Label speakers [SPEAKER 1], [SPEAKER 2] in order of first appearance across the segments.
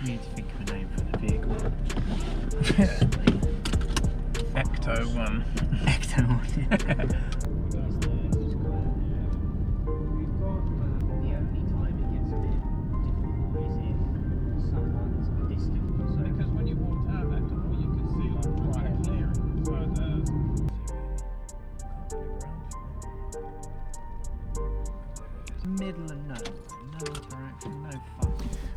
[SPEAKER 1] We need to think of a name for the vehicle.
[SPEAKER 2] Ecto 1.
[SPEAKER 1] Ecto 1.
[SPEAKER 2] Because when you walked out that door, you could see like quite a clearing.
[SPEAKER 1] Middle of nowhere, no interaction, no fun.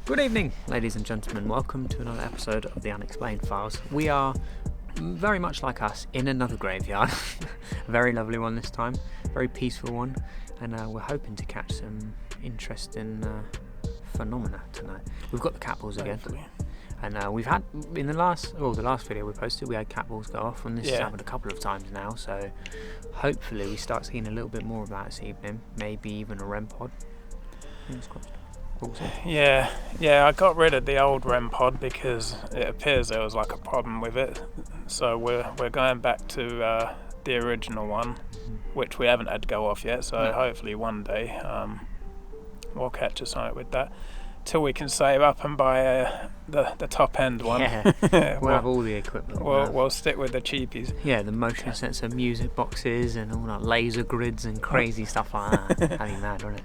[SPEAKER 3] Good evening, ladies and gentlemen. Welcome to another episode of the Unexplained Files. We are very much like us in another graveyard. A very lovely one this time, very peaceful one, and we're hoping to catch some interesting phenomena tonight. We've got the cat balls again, and we've had in the last video we posted, we had cat balls go off, and this has happened a couple of times now. So hopefully we start seeing a little bit more of that this evening. Maybe even a REM pod. Fingers crossed.
[SPEAKER 2] Yeah, I got rid of the old REM pod because it appears there was like a problem with it. So we're going back to the original one, which we haven't had to go off yet. So hopefully one day we'll catch us on it with that. Till we can save up and buy the top end one.
[SPEAKER 3] Yeah, we'll have all the equipment.
[SPEAKER 2] We'll stick with the cheapies.
[SPEAKER 3] Yeah, the motion sensor music boxes and all that laser grids and crazy stuff like that. How you mad, isn't it?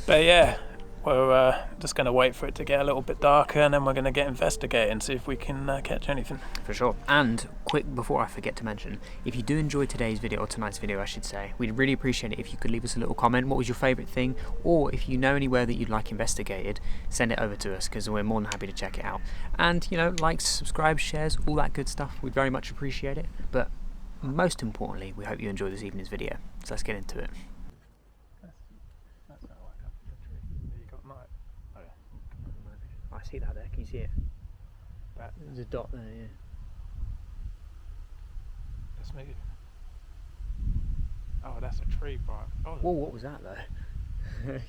[SPEAKER 2] But yeah, we're just going to wait for it to get a little bit darker, and then we're going to get investigating, see if we can catch anything.
[SPEAKER 3] For sure. And quick, before I forget to mention, if you do enjoy today's video, or tonight's video I should say, we'd really appreciate it if you could leave us a little comment. What was your favourite thing? Or if you know anywhere that you'd like investigated, send it over to us, because we're more than happy to check it out. And, you know, likes, subscribe, shares, all that good stuff. We'd very much appreciate it. But most importantly, we hope you enjoy this evening's video. So let's get into it. I see that there, can you see it? There's a dot there, yeah.
[SPEAKER 2] Let's move. Oh, that's a tree bark. Oh.
[SPEAKER 3] Whoa, what was that though?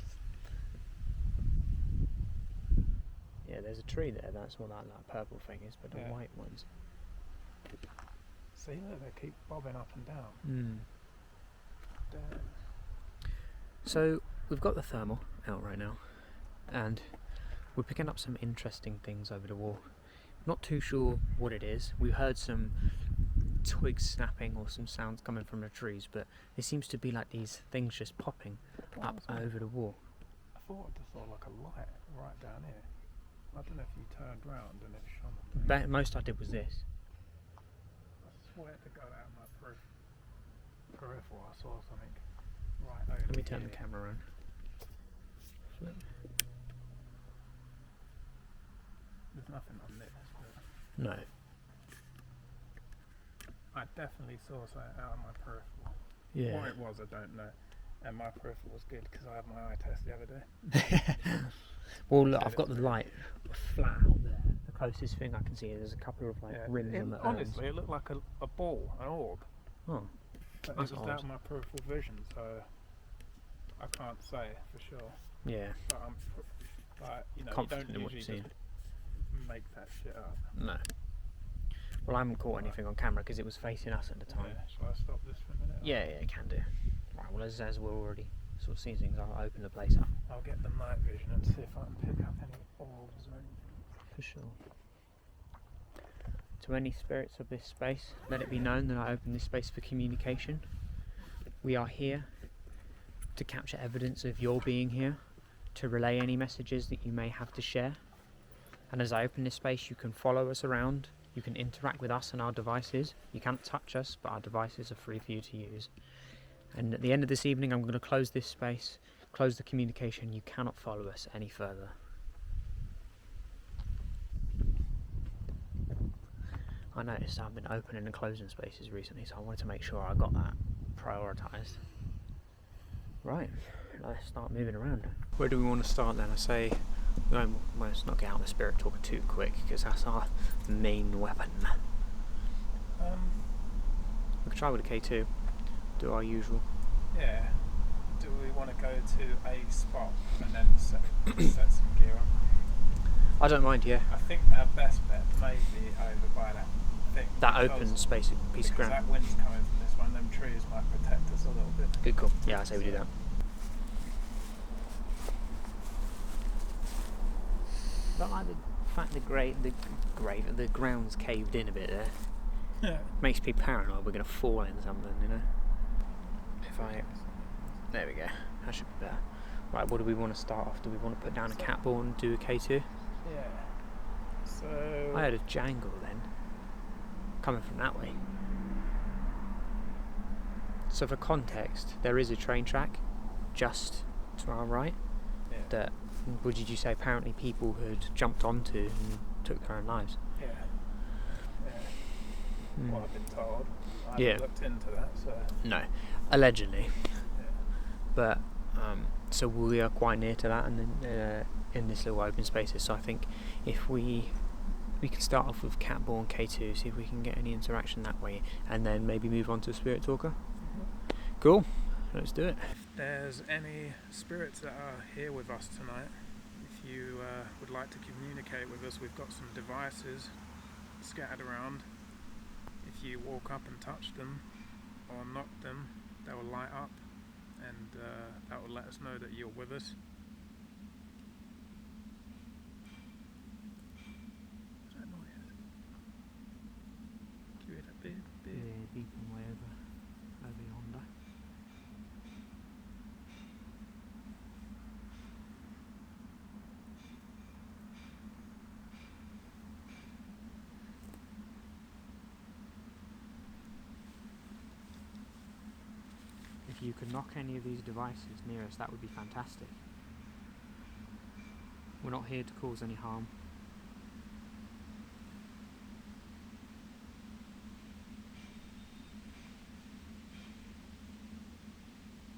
[SPEAKER 3] Yeah, there's a tree there, that's what that purple thing is, but the white ones.
[SPEAKER 2] See, look, they keep bobbing up and down.
[SPEAKER 3] So, we've got the thermal out right now, and we're picking up some interesting things over the wall. Not too sure what it is. We heard some twigs snapping or some sounds coming from the trees, but it seems to be like these things just popping up over the wall.
[SPEAKER 2] I thought I just saw like a light right down here. I don't know if you turned round and it shone.
[SPEAKER 3] Most I did was this.
[SPEAKER 2] I swear to God, out of my peripheral, I saw something right over here.
[SPEAKER 3] Let me turn the camera around. Flip.
[SPEAKER 2] There's nothing on this.
[SPEAKER 3] No.
[SPEAKER 2] I definitely saw something out of my peripheral.
[SPEAKER 3] Yeah.
[SPEAKER 2] What it was, I don't know. And my peripheral was good because I had my eye test the other day.
[SPEAKER 3] Well, look, I've got the light flat out there. The closest thing I can see is there's a couple of rims on the
[SPEAKER 2] honestly, it looked like a ball, an orb.
[SPEAKER 3] Oh.
[SPEAKER 2] But it was out of my peripheral vision, so I can't say for sure.
[SPEAKER 3] Yeah.
[SPEAKER 2] But I'm, you
[SPEAKER 3] confident
[SPEAKER 2] don't
[SPEAKER 3] in what you've
[SPEAKER 2] usually
[SPEAKER 3] seen.
[SPEAKER 2] Make that shit up.
[SPEAKER 3] No. Well, I haven't caught anything on camera because it was facing us at the time.
[SPEAKER 2] Yeah, shall I stop this for a minute?
[SPEAKER 3] Yeah, you can do. Right, well, as we're already sort of seeing things, I'll open the place up.
[SPEAKER 2] I'll get the night vision and see if I can pick up any orbs or anything.
[SPEAKER 3] For sure. To any spirits of this space, let it be known that I open this space for communication. We are here to capture evidence of your being here, to relay any messages that you may have to share. And as I open this space, you can follow us around, you can interact with us and our devices. You can't touch us, but our devices are free for you to use. And at the end of this evening, I'm going to close this space, close the communication. You cannot follow us any further. I noticed I've been opening and closing spaces recently, so I wanted to make sure I got that prioritised. Right, let's start moving around. Where do we want to start then? I say, let's not get out the spirit talker too quick, because that's our main weapon. We could try with a K2, do our usual.
[SPEAKER 2] Yeah. Do we want to go to a spot and then set some gear up?
[SPEAKER 3] I don't mind, yeah.
[SPEAKER 2] I think our best bet may be over by that thing.
[SPEAKER 3] That open space, piece of ground.
[SPEAKER 2] That wind's coming from this one, them trees might protect us a little bit.
[SPEAKER 3] Good call. Yeah, I say we do that. Don't like the fact the ground's caved in a bit there
[SPEAKER 2] Yeah.
[SPEAKER 3] makes me paranoid we're going to fall in something, you know. There we go. That should be better. Right, what do we want to start off? Do we want to put down a cat ball and do a K2?
[SPEAKER 2] Yeah. So
[SPEAKER 3] I heard a jangle then, coming from that way. So for context, there is a train track just to our right that, what did you say, apparently people had jumped onto and took their own lives.
[SPEAKER 2] Yeah. What I've been told. I
[SPEAKER 3] Yeah.
[SPEAKER 2] haven't looked into that, so.
[SPEAKER 3] No, allegedly.
[SPEAKER 2] Yeah.
[SPEAKER 3] But so we are quite near to that, and then in this little open spaces. So I think if we can start off with cat ball and K2, see if we can get any interaction that way, and then maybe move on to Spirit Talker. Cool, let's do it.
[SPEAKER 2] If there's any spirits that are here with us tonight, if you would like to communicate with us, we've got some devices scattered around. If you walk up and touch them or knock them, they will light up, and that will let us know that you're with us. What's that noise? Do you hear that beep?
[SPEAKER 3] beeping way over yonder. If you could knock any of these devices near us, that would be fantastic. We're not here to cause any harm.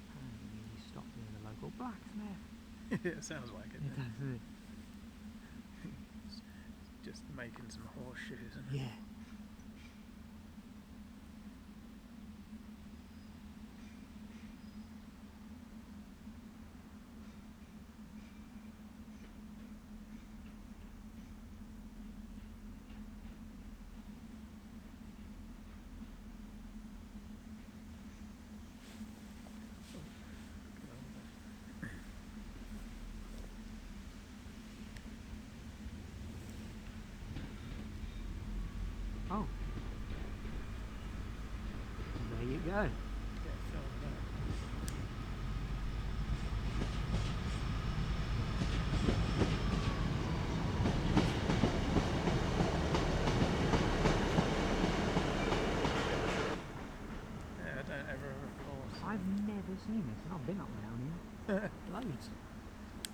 [SPEAKER 3] Apparently we stopped near the local blacksmith.
[SPEAKER 2] It sounds like it.
[SPEAKER 3] doesn't it?
[SPEAKER 2] Just making some horseshoes. And
[SPEAKER 3] Yeah. Oh. There you go.
[SPEAKER 2] I don't ever recall.
[SPEAKER 3] I've never seen this, and I've been up down here. Loads.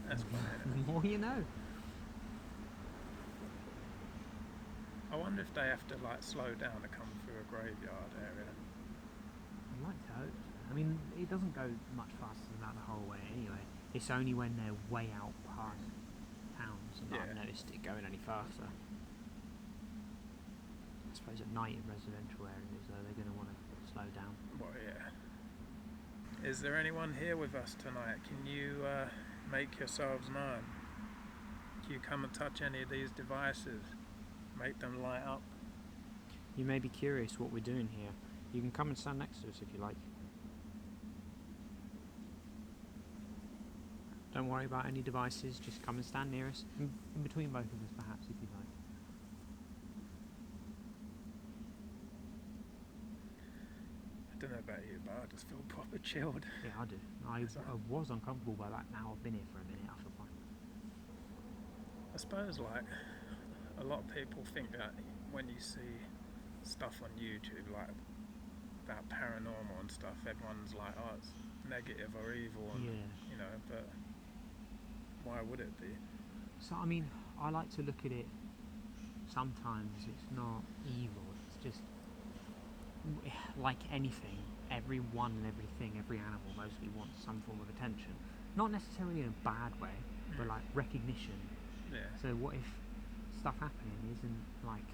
[SPEAKER 2] That's fine.
[SPEAKER 3] The more you know.
[SPEAKER 2] I wonder if they have to like slow down to come through a graveyard area.
[SPEAKER 3] I'd like to hope so. I mean, it doesn't go much faster than that the whole way anyway. It's only when they're way out past towns that I've noticed it going any faster. I suppose at night in residential areas though, they're going to want to slow down.
[SPEAKER 2] Well, yeah. Is there anyone here with us tonight? Can you make yourselves known? Can you come and touch any of these devices? Make them light up?
[SPEAKER 3] You may be curious what we're doing here. You can come and stand next to us if you like. Don't worry about any devices, just come and stand near us. In between both of us perhaps if you like.
[SPEAKER 2] I don't know about you, but I just feel proper chilled.
[SPEAKER 3] Yeah, I do. I was uncomfortable by that. Now I've been here for a minute, I feel fine.
[SPEAKER 2] I suppose like a lot of people think that when you see stuff on YouTube like about paranormal and stuff, everyone's like, oh, it's negative or evil, and you know, but why would it be?
[SPEAKER 3] So I mean, I like to look at it, sometimes it's not evil, it's just like anything, everyone and everything, every animal mostly wants some form of attention. Not necessarily in a bad way, but like recognition.
[SPEAKER 2] Yeah.
[SPEAKER 3] So what if stuff happening isn't like,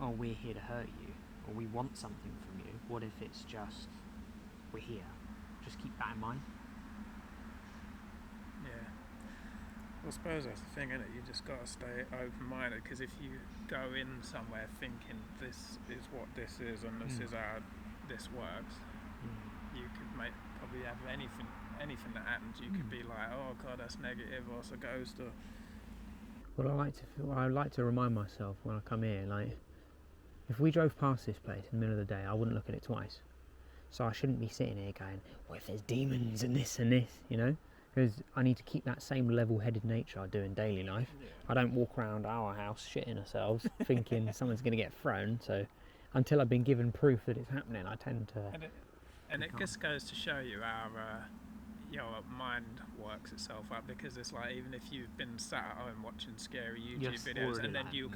[SPEAKER 3] oh, we're here to hurt you, or we want something from you? What if it's just, we're here? Just keep that in mind.
[SPEAKER 2] Yeah. Well, I suppose that's the thing, isn't it? You just got to stay open-minded, because if you go in somewhere thinking this is what this is and this is how this works, you could probably have anything that happens. You could be like, oh God, that's negative, or it's a ghost, or...
[SPEAKER 3] Well, I like to remind myself when I come here, like, if we drove past this place in the middle of the day, I wouldn't look at it twice. So I shouldn't be sitting here going, what if there's demons and this, you know? Because I need to keep that same level-headed nature I do in daily life.
[SPEAKER 2] Yeah.
[SPEAKER 3] I don't walk around our house shitting ourselves thinking someone's going to get thrown. So until I've been given proof that it's happening, I tend to...
[SPEAKER 2] And it just goes to show you how your mind works itself up, because it's like, even if you've been sat at home watching scary YouTube videos and then you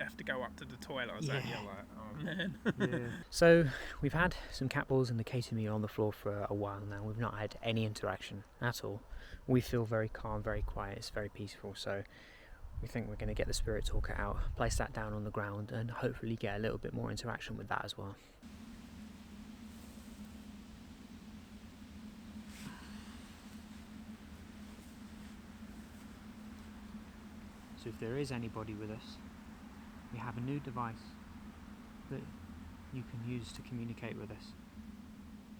[SPEAKER 2] have to go up to the toilet or something, you're like, oh man.
[SPEAKER 3] Yeah. So we've had some cat balls and the case of meal on the floor for a while now. We've not had any interaction at all. We feel very calm, very quiet, it's very peaceful. So we think we're going to get the spirit talker out, place that down on the ground, and hopefully get a little bit more interaction with that as well. So if there is anybody with us, we have a new device that you can use to communicate with us.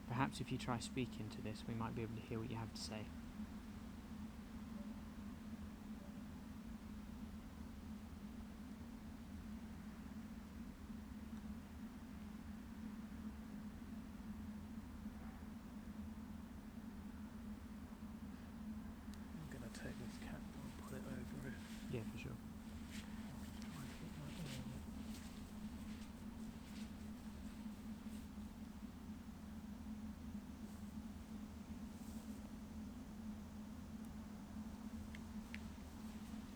[SPEAKER 3] Perhaps if you try speaking to this, we might be able to hear what you have to say.
[SPEAKER 2] I'm going to take this cat and put it over it.
[SPEAKER 3] Yeah, for sure.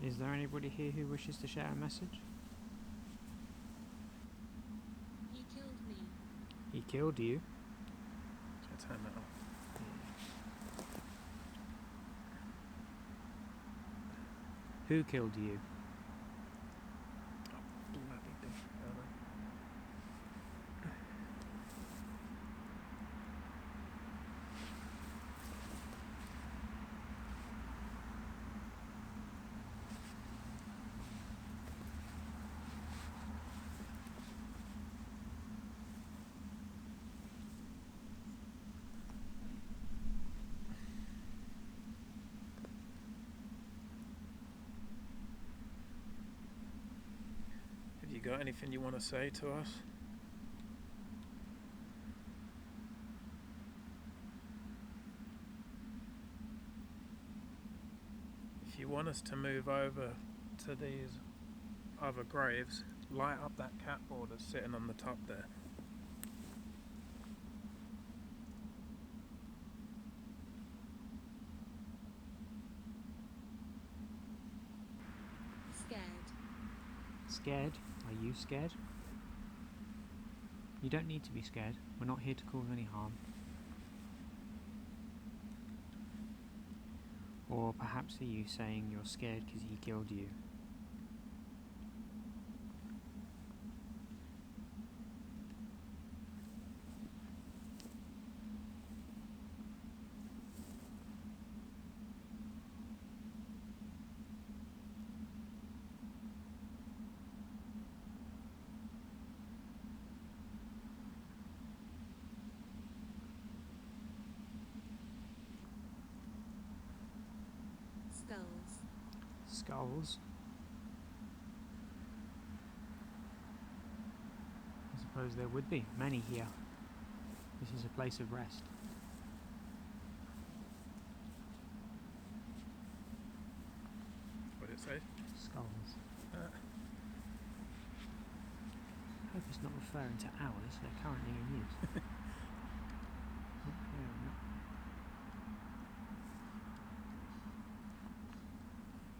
[SPEAKER 3] Is there anybody here who wishes to share a message?
[SPEAKER 4] He killed me.
[SPEAKER 3] He killed you?
[SPEAKER 2] So turn that off.
[SPEAKER 3] Who killed you?
[SPEAKER 2] Bloody different, aren't they? Have you got anything you want to say to us? If you want us to move over to these other graves, light up that cat board that's sitting on the top there.
[SPEAKER 4] Scared.
[SPEAKER 3] Scared? Are you scared? You don't need to be scared. We're not here to cause any harm. Or perhaps are you saying you're scared because he killed you?
[SPEAKER 4] Skulls.
[SPEAKER 3] Skulls? I suppose there would be many here. This is a place of rest.
[SPEAKER 2] What did it say?
[SPEAKER 3] Skulls.
[SPEAKER 2] Uh,
[SPEAKER 3] I hope it's not referring to ours, they're currently in use.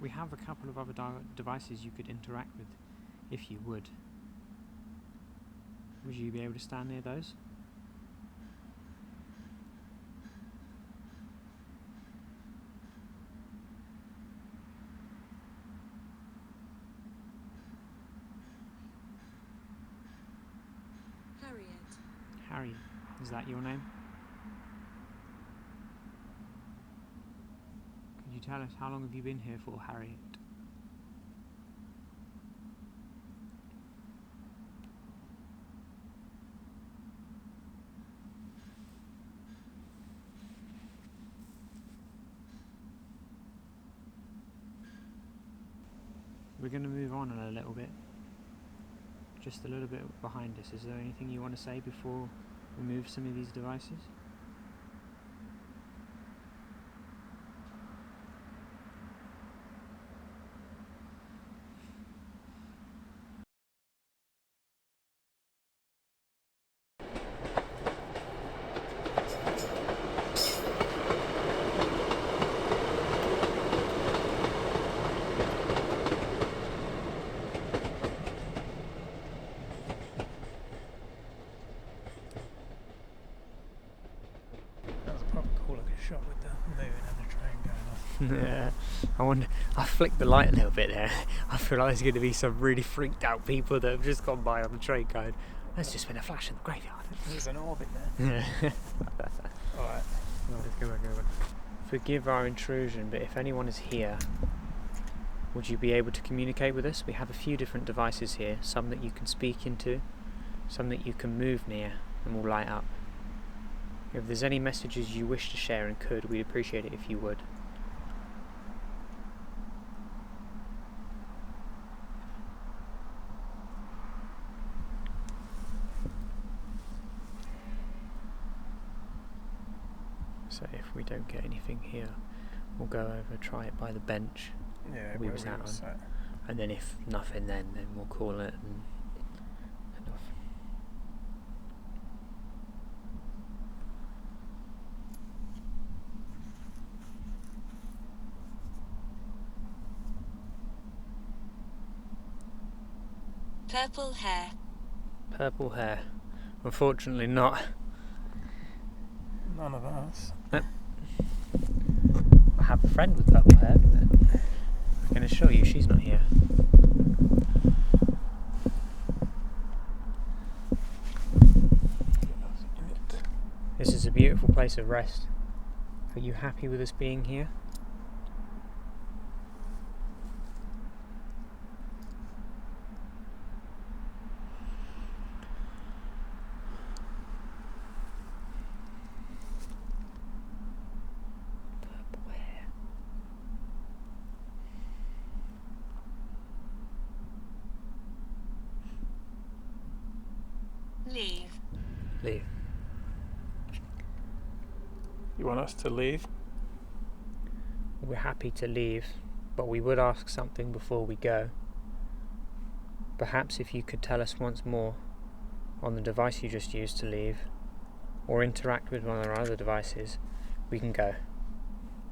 [SPEAKER 3] We have a couple of other devices you could interact with, if you would. Would you be able to stand near those?
[SPEAKER 4] Harriet.
[SPEAKER 3] Harry, is that your name? Could you tell us how long have you been here for, Harriet? we're going to move on a little bit. Just a little bit behind us. Is there anything you want to say before we move some of these devices?
[SPEAKER 2] That was probably cool looking shot with the moon and the train going off.
[SPEAKER 3] Yeah. I wonder. I flicked the light a little bit there. I feel like there's going to be some really freaked out people that have just gone by on the train going, "There's just been a flash in the graveyard."
[SPEAKER 2] There's an orbit there.
[SPEAKER 3] Yeah.
[SPEAKER 2] Alright.
[SPEAKER 3] Let's go back over. Forgive our intrusion, but if anyone is here, would you be able to communicate with us? We have a few different devices here, some that you can speak into, some that you can move near and will light up. If there's any messages you wish to share and could, we'd appreciate it if you would. So if we don't get anything here, we'll go over, try it by the bench
[SPEAKER 2] Yeah,
[SPEAKER 3] we
[SPEAKER 2] where
[SPEAKER 3] was
[SPEAKER 2] we
[SPEAKER 3] out
[SPEAKER 2] was
[SPEAKER 3] on.
[SPEAKER 2] sat.
[SPEAKER 3] And then if nothing then we'll call it and head off.
[SPEAKER 4] Purple hair.
[SPEAKER 3] Purple hair. Unfortunately not.
[SPEAKER 2] None of us.
[SPEAKER 3] I have a friend with purple hair, but I can assure you she's not here. This is a beautiful place of rest. Are you happy with us being here? Purple hair.
[SPEAKER 4] Leave.
[SPEAKER 3] Leave.
[SPEAKER 2] You want us to leave?
[SPEAKER 3] We're happy to leave, but we would ask something before we go. Perhaps if you could tell us once more on the device you just used to leave, or interact with one of our other devices, we can go.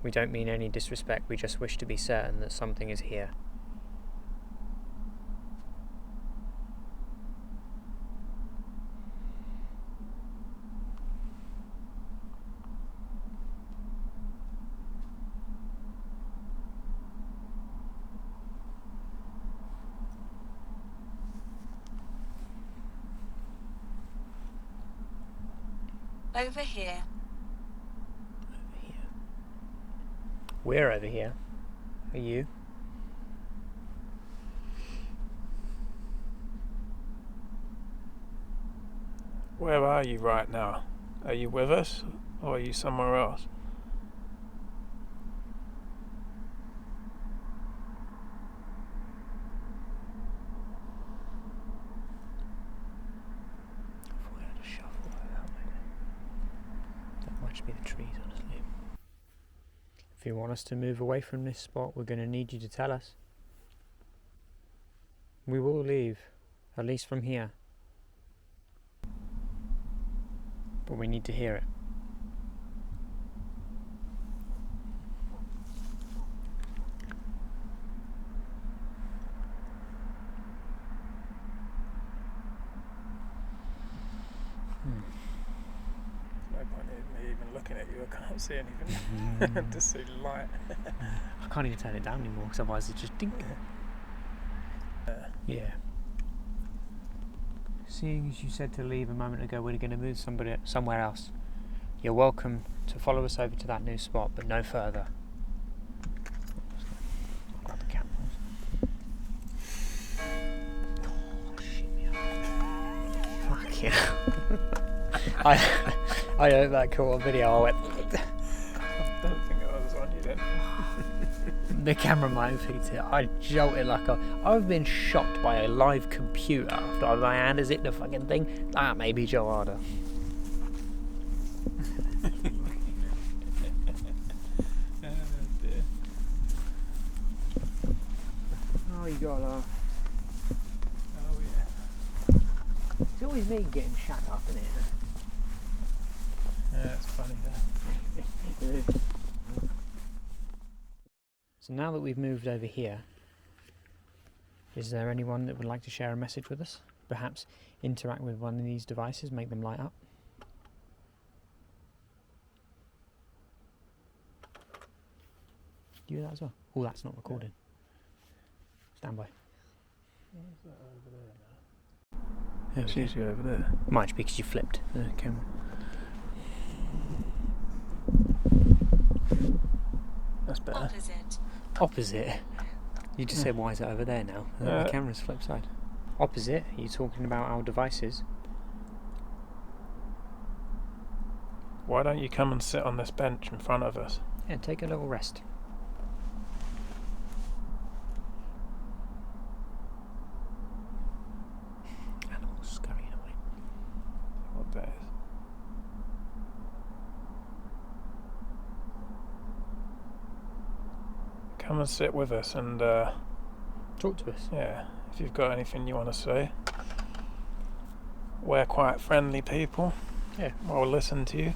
[SPEAKER 3] We don't mean any disrespect, we just wish to be certain that something is here.
[SPEAKER 4] Over here.
[SPEAKER 3] Over here. We're over here. Are you?
[SPEAKER 2] Where are you right now? Are you with us or are you somewhere else?
[SPEAKER 3] If we had a shuffle that might be the trees, honestly. If you want us to move away from this spot, we're going to need you to tell us. We will leave, at least from here. But we need to hear it.
[SPEAKER 2] No point in me even looking at you, I can't see anything. Just see light.
[SPEAKER 3] I can't even turn it down anymore, because otherwise it just dink. Yeah. Seeing as you said to leave a moment ago, we're going to move somewhere else. You're welcome to follow us over to that new spot, but no further. I'll grab the cameras. Oh, shit me up. Fuck yeah. I hope that caught on video. I went.
[SPEAKER 2] I don't think I was on you then.
[SPEAKER 3] The camera might have picked it. I jolted like I've been shocked by a live computer after my hand has hit the fucking thing. That may be Joe Harder. Oh, you gotta laugh.
[SPEAKER 2] Oh yeah.
[SPEAKER 3] It's always me getting shut up in it.
[SPEAKER 2] Yeah, it's funny that.
[SPEAKER 3] So now that we've moved over here, is there anyone that would like to share a message with us? Perhaps interact with one of these devices, make them light up? Do you do that as well? Oh, that's not recording. Stand by.
[SPEAKER 2] What's that over there now? Yeah, it's usually over there.
[SPEAKER 3] Might be because you flipped the camera.
[SPEAKER 2] That's better.
[SPEAKER 4] Opposite.
[SPEAKER 3] Opposite? You just said, why is it over there now? The camera's flip side. Opposite? Are you talking about our devices?
[SPEAKER 2] Why don't you come and sit on this bench in front of us?
[SPEAKER 3] Yeah, take a little rest. Animals scurrying away.
[SPEAKER 2] What that is? Come and sit with us and
[SPEAKER 3] Talk to us.
[SPEAKER 2] yeah, if you've got anything you want to say. We're quite friendly people.
[SPEAKER 3] Yeah.
[SPEAKER 2] We'll listen to you.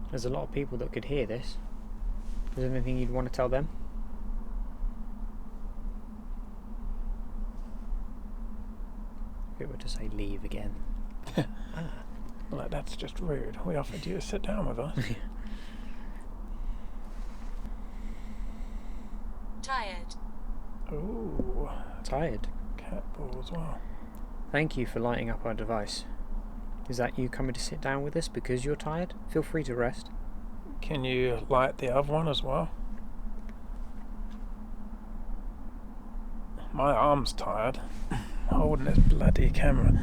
[SPEAKER 3] There's a lot of people that could hear this. Is there anything you'd want to tell them? If it were to say leave again.
[SPEAKER 2] Like, that's just rude. We offered you to sit down with us.
[SPEAKER 4] Tired.
[SPEAKER 2] Ooh,
[SPEAKER 3] Tired.
[SPEAKER 2] cat ball as well.
[SPEAKER 3] Thank you for lighting up our device. Is that you coming to sit down with us because you're tired? Feel free to rest.
[SPEAKER 2] Can you light the other one as well? My arm's tired. Holding this bloody camera.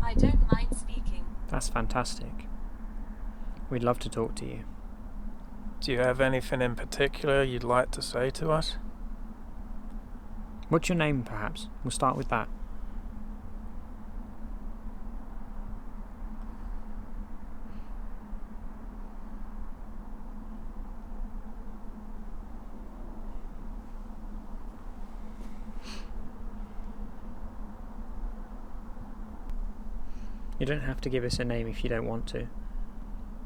[SPEAKER 4] I don't mind speaking.
[SPEAKER 3] That's fantastic. We'd love to talk to you.
[SPEAKER 2] Do you have anything in particular you'd like to say to us?
[SPEAKER 3] What's your name, perhaps? We'll start with that. You don't have to give us a name if you don't want to.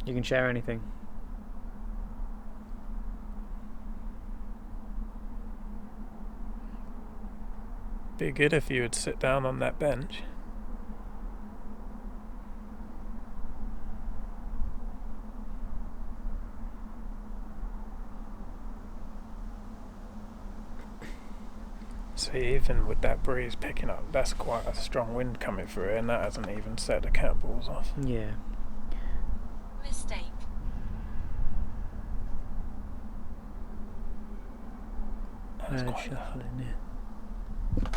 [SPEAKER 3] You can share anything.
[SPEAKER 2] Be good if you would sit down on that bench. See, even with that breeze picking up, that's quite a strong wind coming through, and that hasn't even set the cat balls off.
[SPEAKER 3] Yeah.
[SPEAKER 4] Mistake.
[SPEAKER 2] That's quite loud.
[SPEAKER 3] shuffling, yeah.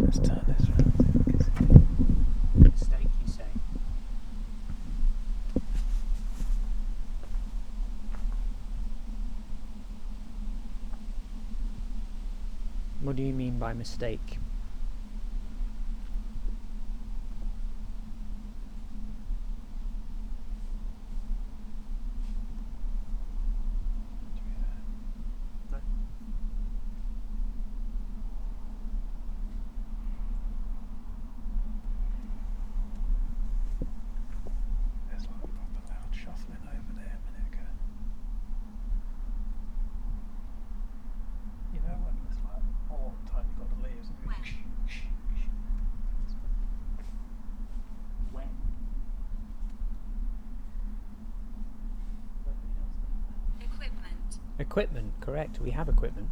[SPEAKER 2] Let's turn this around.
[SPEAKER 3] Mistake, you say? What do you mean by mistake?
[SPEAKER 2] There's like a proper loud shuffling over there a minute ago. You know when it's like autumn time, you've got the leaves and
[SPEAKER 4] When?
[SPEAKER 3] When?
[SPEAKER 4] Equipment.
[SPEAKER 3] Equipment, correct. We have equipment.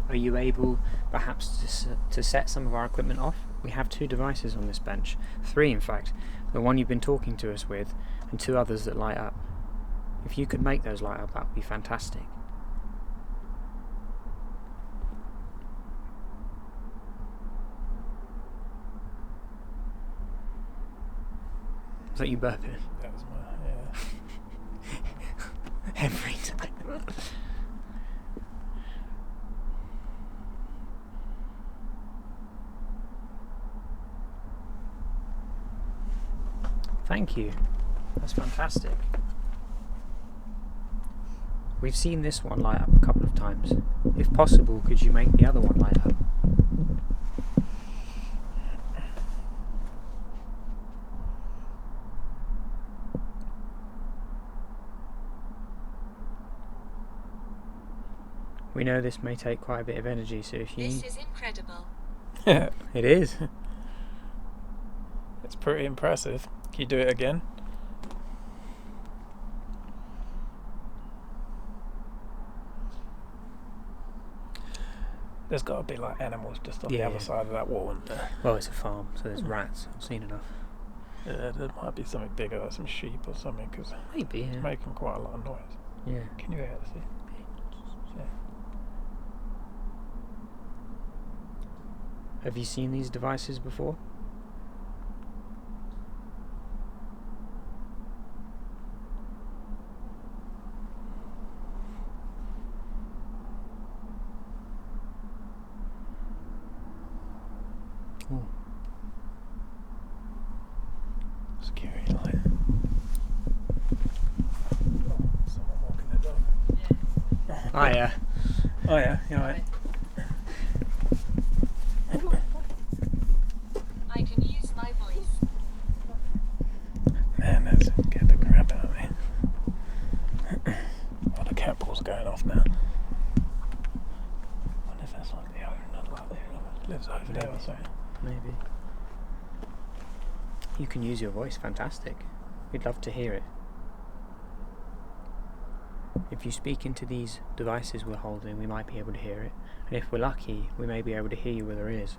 [SPEAKER 3] Are you able, perhaps, to set some of our equipment off? We have 2 devices on this bench. 3, in fact. The one you've been talking to us with, and 2 others that light up. If you could make those light up, that would be fantastic. Was that you burping?
[SPEAKER 2] That was my,
[SPEAKER 3] Every time. Thank you. That's fantastic. We've seen this one light up a couple of times. If possible, could you make the other one light up? We know this may take quite a bit of energy, so if you...
[SPEAKER 4] This is incredible.
[SPEAKER 2] yeah.
[SPEAKER 3] It is.
[SPEAKER 2] It's pretty impressive. Can you do it again? There's got to be like animals just on the
[SPEAKER 3] Yeah.
[SPEAKER 2] other side of that wall, isn't there?
[SPEAKER 3] Well, it's a farm, so there's rats. I've seen enough.
[SPEAKER 2] Yeah, there might be something bigger, like some sheep or something, because
[SPEAKER 3] Maybe,
[SPEAKER 2] it's
[SPEAKER 3] yeah.
[SPEAKER 2] making quite a lot of noise.
[SPEAKER 3] Yeah.
[SPEAKER 2] Can you hear it? See? Yeah.
[SPEAKER 3] Have you seen these devices before? Ooh.
[SPEAKER 2] Security light. Oh, someone walking the dog.
[SPEAKER 3] Oh yeah.
[SPEAKER 2] Oh yeah, you're right.
[SPEAKER 4] I can use my voice.
[SPEAKER 2] Man, that's get the crap out of me. Oh, the cat ball's going off now. I wonder if that's like the owner, like who lives over there or something.
[SPEAKER 3] Maybe. You can use your voice, fantastic. We'd love to hear it. If you speak into these devices we're holding, we might be able to hear it. And if we're lucky, we may be able to hear you with our ears.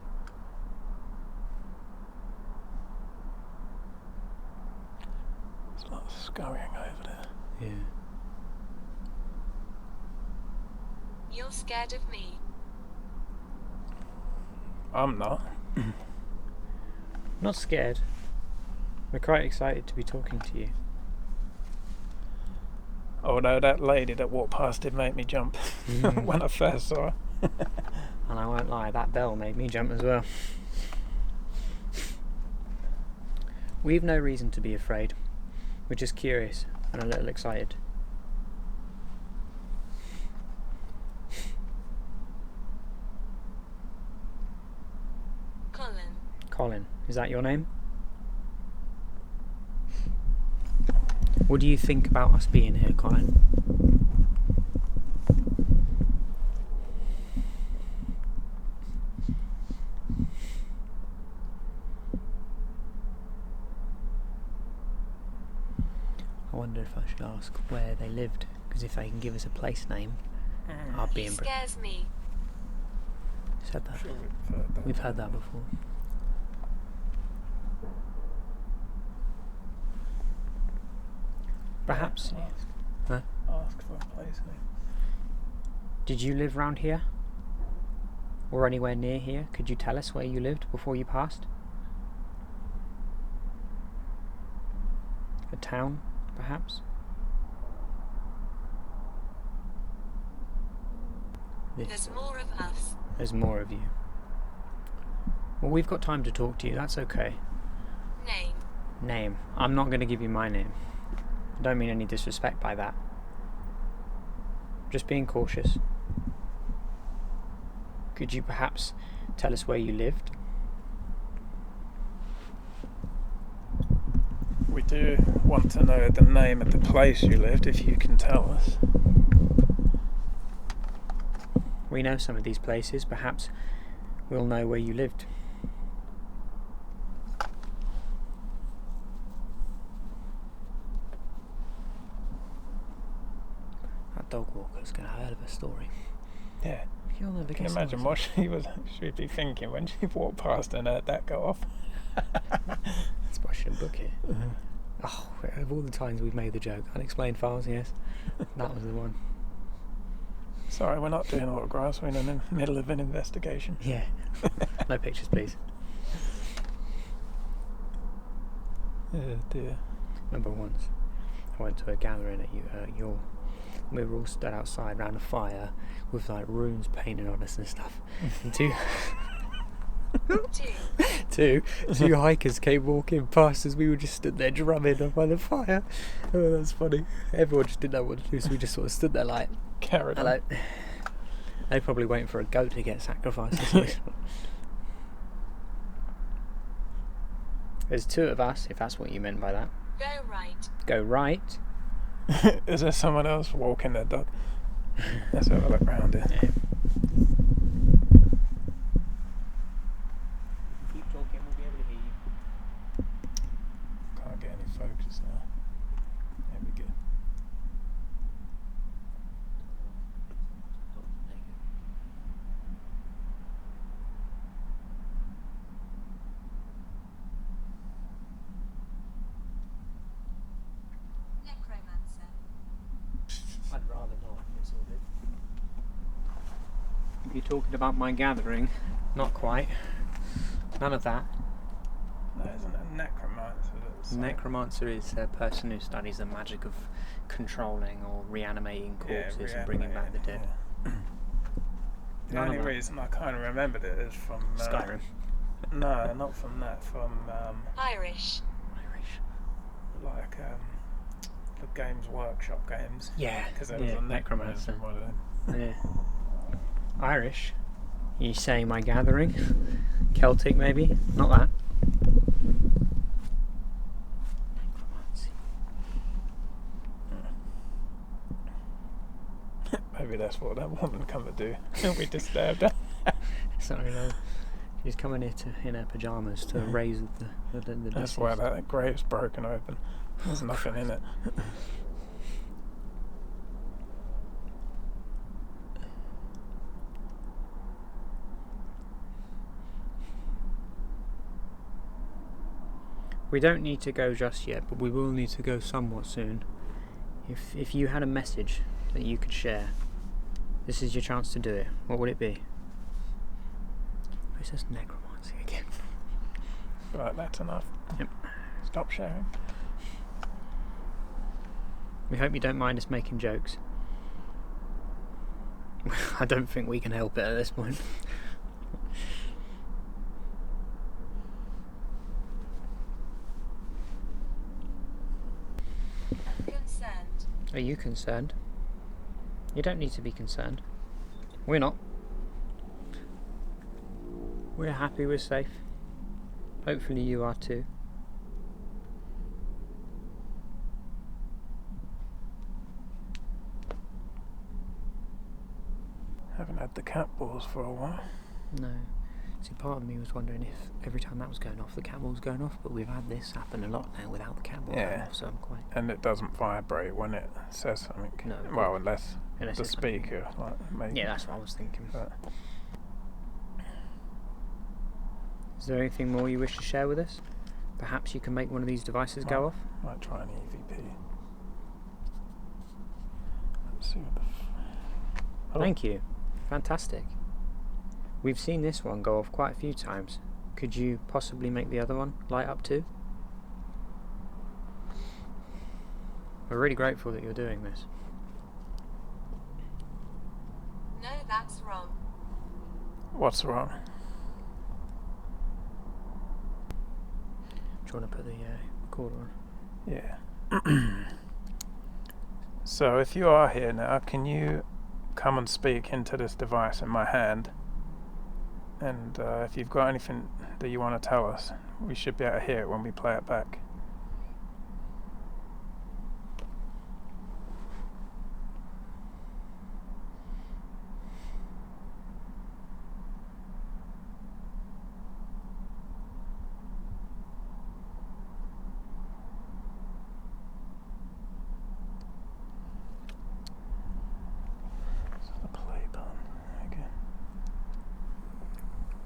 [SPEAKER 2] There's a lot of scurrying over there.
[SPEAKER 3] Yeah.
[SPEAKER 4] You're scared of me.
[SPEAKER 2] I'm not.
[SPEAKER 3] Not scared. We're quite excited to be talking to you.
[SPEAKER 2] Although that lady that walked past did make me jump when I first saw her.
[SPEAKER 3] And I won't lie, that bell made me jump as well. We've no reason to be afraid. We're just curious and a little excited.
[SPEAKER 4] Colin.
[SPEAKER 3] Colin, is that your name? What do you think about us being here, Colin? I wonder if I should ask where they lived, because if they can give us a place name, I'd be
[SPEAKER 4] He
[SPEAKER 3] impressed.
[SPEAKER 4] scares me.
[SPEAKER 3] Said that.
[SPEAKER 2] Sure, we've heard that.
[SPEAKER 3] We've heard that before. Perhaps.
[SPEAKER 2] Ask.
[SPEAKER 3] Huh?
[SPEAKER 2] Ask for a place name.
[SPEAKER 3] Did you live round here? Or anywhere near here? Could you tell us where you lived before you passed? A town, perhaps?
[SPEAKER 4] There's more of us.
[SPEAKER 3] There's more of you. Well, we've got time to talk to you, that's okay.
[SPEAKER 4] Name.
[SPEAKER 3] Name. I'm not going to give you my name. I don't mean any disrespect by that. Just being cautious. Could you perhaps tell us where you lived?
[SPEAKER 2] We do want to know the name of the place you lived, if you can tell us.
[SPEAKER 3] We know some of these places. Perhaps we'll know where you lived. That dog walker's got a hell of a story.
[SPEAKER 2] Yeah.
[SPEAKER 3] You'll never
[SPEAKER 2] Can you
[SPEAKER 3] guess
[SPEAKER 2] imagine
[SPEAKER 3] how
[SPEAKER 2] what she'd be thinking when she walked past and heard that go off?
[SPEAKER 3] That's why I shouldn't book it. Oh, of all the times we've made the joke, unexplained files, yes, that was the one.
[SPEAKER 2] Sorry, we're not doing autographs, we're in the middle of an investigation.
[SPEAKER 3] Yeah. No pictures, please.
[SPEAKER 2] Oh dear.
[SPEAKER 3] Remember once I went to a gathering at your. We were all stood outside around a fire with like runes painted on us and stuff. And two hikers came walking past as we were just stood there drumming up by the fire. Oh, that's funny. Everyone just didn't know what to do, so we just sort of stood there like,
[SPEAKER 2] Carried on.
[SPEAKER 3] hello. They're probably waiting for a goat to get sacrificed or something. There's two of us, if that's what you meant by that.
[SPEAKER 4] Go right.
[SPEAKER 3] Go right.
[SPEAKER 2] Is there someone else walking their dog? Let's have a look around here.
[SPEAKER 3] Yeah. Keep talking, we'll be able to hear you.
[SPEAKER 2] Can't get any focus now. There we go.
[SPEAKER 4] Necromancer.
[SPEAKER 3] I'd rather not, it's all good. If you're talking about my gathering, not quite. None of that.
[SPEAKER 2] No, isn't it a necromancer?
[SPEAKER 3] Necromancer is a person who studies the magic of controlling or reanimating corpses and bringing back the dead.
[SPEAKER 2] Yeah. The
[SPEAKER 3] None
[SPEAKER 2] only
[SPEAKER 3] of that.
[SPEAKER 2] reason I kind of remembered it is from
[SPEAKER 3] Skyrim.
[SPEAKER 2] No, not from that. From
[SPEAKER 4] Irish.
[SPEAKER 2] like the Games Workshop games.
[SPEAKER 3] Yeah,
[SPEAKER 2] Because there was a necromancer in one of them.
[SPEAKER 3] Yeah. Irish. You saying my gathering? Celtic maybe? Not that.
[SPEAKER 2] Maybe that's what that woman come to do. We disturbed her.
[SPEAKER 3] Sorry, no. She's coming here in her pyjamas to raise the
[SPEAKER 2] That's
[SPEAKER 3] deceased.
[SPEAKER 2] why that grave's broken open. There's nothing in it.
[SPEAKER 3] We don't need to go just yet, but we will need to go somewhat soon. If you had a message that you could share, this is your chance to do it. What would it be? It's just necromancy again.
[SPEAKER 2] Right, that's enough.
[SPEAKER 3] Yep.
[SPEAKER 2] Stop sharing.
[SPEAKER 3] We hope you don't mind us making jokes. I don't think we can help it at this point.
[SPEAKER 4] Concerned.
[SPEAKER 3] Are you concerned? You don't need to be concerned. We're not. We're happy we're safe. Hopefully you are too.
[SPEAKER 2] Haven't had the cat balls for a while.
[SPEAKER 3] No. See, part of me was wondering if every time that was going off, the cat ball was going off, but we've had this happen a lot now without the cat ball going
[SPEAKER 2] Yeah.
[SPEAKER 3] off, so I'm quite...
[SPEAKER 2] And it doesn't vibrate when it says something.
[SPEAKER 3] No.
[SPEAKER 2] Well, unless the
[SPEAKER 3] it's like-
[SPEAKER 2] speaker, like, maybe.
[SPEAKER 3] Yeah, that's what I was thinking.
[SPEAKER 2] But
[SPEAKER 3] Is there anything more you wish to share with us? Perhaps you can make one of these devices go off?
[SPEAKER 2] might try an EVP. Let's see what the. Oh,
[SPEAKER 3] Thank you. Fantastic. We've seen this one go off quite a few times. Could you possibly make the other one light up too? We're really grateful that you're doing this.
[SPEAKER 4] No, that's wrong.
[SPEAKER 2] What's wrong?
[SPEAKER 3] Do you want to put the recorder on?
[SPEAKER 2] Yeah. So if you are here now, can you come and speak into this device in my hand? And if you've got anything that you want to tell us, we should be able to hear it when we play it back. So the play button. Okay.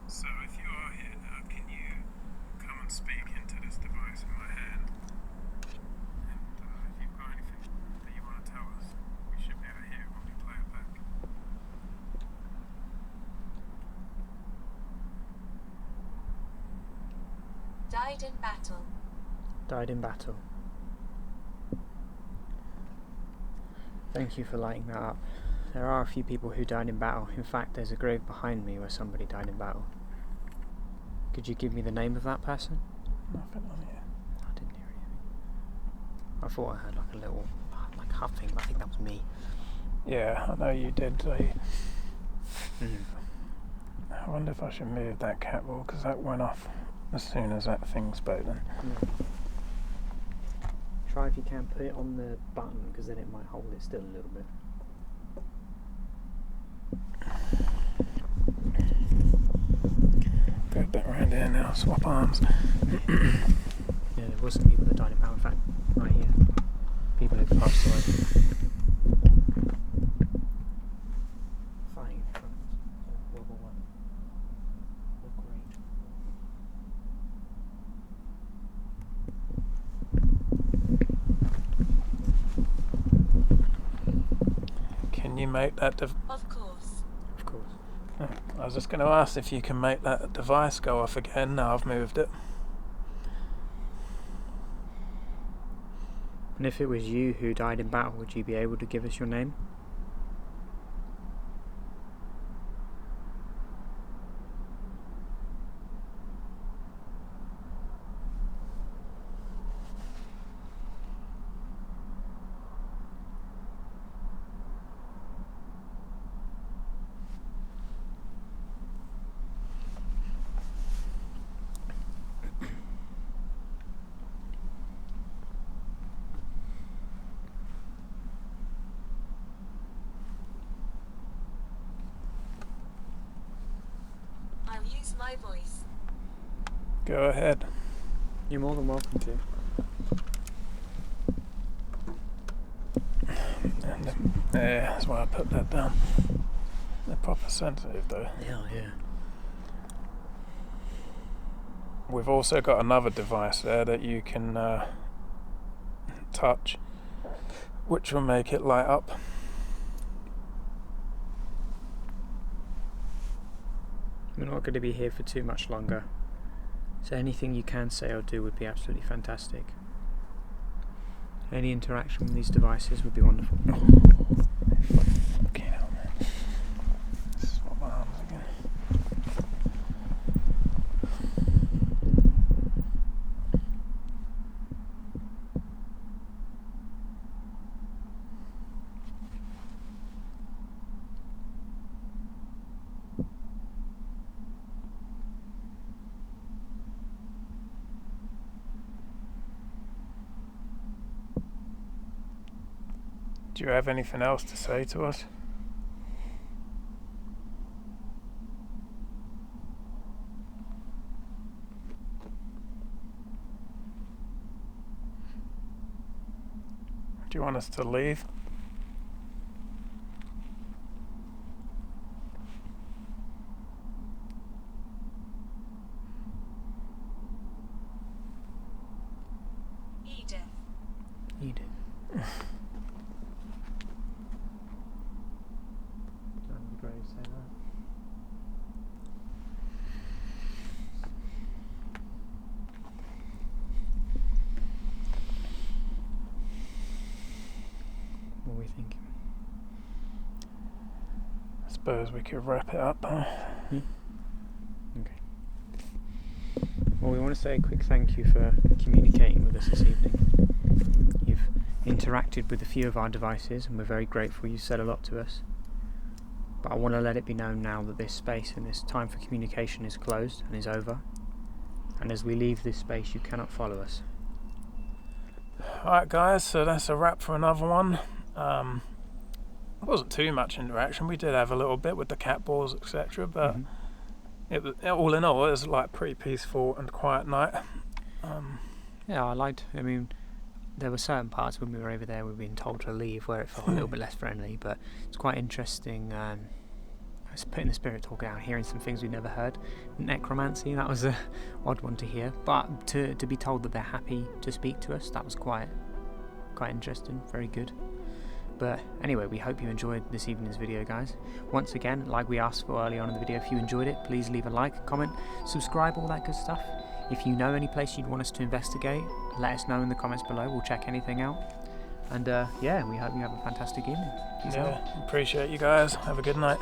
[SPEAKER 2] So if you are here now, can you come and speak into this device in my hand? And if you've got anything that you want to tell us, we should be able to hear it when we play it back.
[SPEAKER 4] Died in battle.
[SPEAKER 3] Died in battle. Thank you for lighting that up. There are a few people who died in battle. In fact, there's a grave behind me where somebody died in battle. Could you give me the name of that person?
[SPEAKER 2] Nothing on here.
[SPEAKER 3] I didn't hear anything. I thought I heard like a little like huffing, but I think that was me.
[SPEAKER 2] Yeah, I know you did.
[SPEAKER 3] Mm.
[SPEAKER 2] I wonder if I should move that cat wall, because that went off as soon as that thing spoke then.
[SPEAKER 3] Try if you can put it on the button, because then it might hold it still a little bit.
[SPEAKER 2] Go a bit around here now, swap arms.
[SPEAKER 3] Yeah, there was some people that died in battle. In fact, right here, people who passed away. Fighting in front of World War One. Look great.
[SPEAKER 2] Can you make that
[SPEAKER 4] Of course.
[SPEAKER 3] Of course.
[SPEAKER 2] I was just going to ask if you can make that device go off again. Now I've moved it.
[SPEAKER 3] And if it was you who died in battle, would you be able to give us your name?
[SPEAKER 4] I'll use my voice.
[SPEAKER 2] Go ahead.
[SPEAKER 3] You're more than welcome to.
[SPEAKER 2] Yeah, that's why I put that down. They're proper sensitive though.
[SPEAKER 3] Yeah.
[SPEAKER 2] We've also got another device there that you can touch, which will make it light up.
[SPEAKER 3] We're not going to be here for too much longer, so anything you can say or do would be absolutely fantastic. Any interaction with these devices would be wonderful.
[SPEAKER 2] Okay, now, man. Swap my arms again. Do you have anything else to say to us? Do you want us to leave?
[SPEAKER 4] Edith.
[SPEAKER 3] Edith. That'd be great to say that. What are we thinking?
[SPEAKER 2] I suppose we could wrap it up.
[SPEAKER 3] Okay. Well, we want to say a quick thank you for communicating with us this evening. You've interacted with a few of our devices and we're very grateful. You said a lot to us. But I want to let it be known now that this space and this time for communication is closed and is over. And as we leave this space, you cannot follow us.
[SPEAKER 2] Alright guys, so that's a wrap for another one. It wasn't too much interaction. We did have a little bit with the cat balls, etc. But it was, all in all, it was like pretty peaceful and quiet night.
[SPEAKER 3] Yeah, I mean, there were certain parts when we were over there we've been told to leave where it felt a little bit less friendly, but it's quite interesting. It's putting the spirit talk out, hearing some things we've never heard. Necromancy, that was a odd one to hear, but to be told that they're happy to speak to us, that was quite interesting, very good. But anyway, we hope you enjoyed this evening's video, guys. Once again, like we asked for early on in the video, if you enjoyed it, please leave a like, comment, subscribe, all that good stuff. If you know any place you'd want us to investigate, let us know in the comments below. We'll check anything out. And yeah, we hope you have a fantastic evening. Peace out.
[SPEAKER 2] Yeah, appreciate you guys. Have a good night.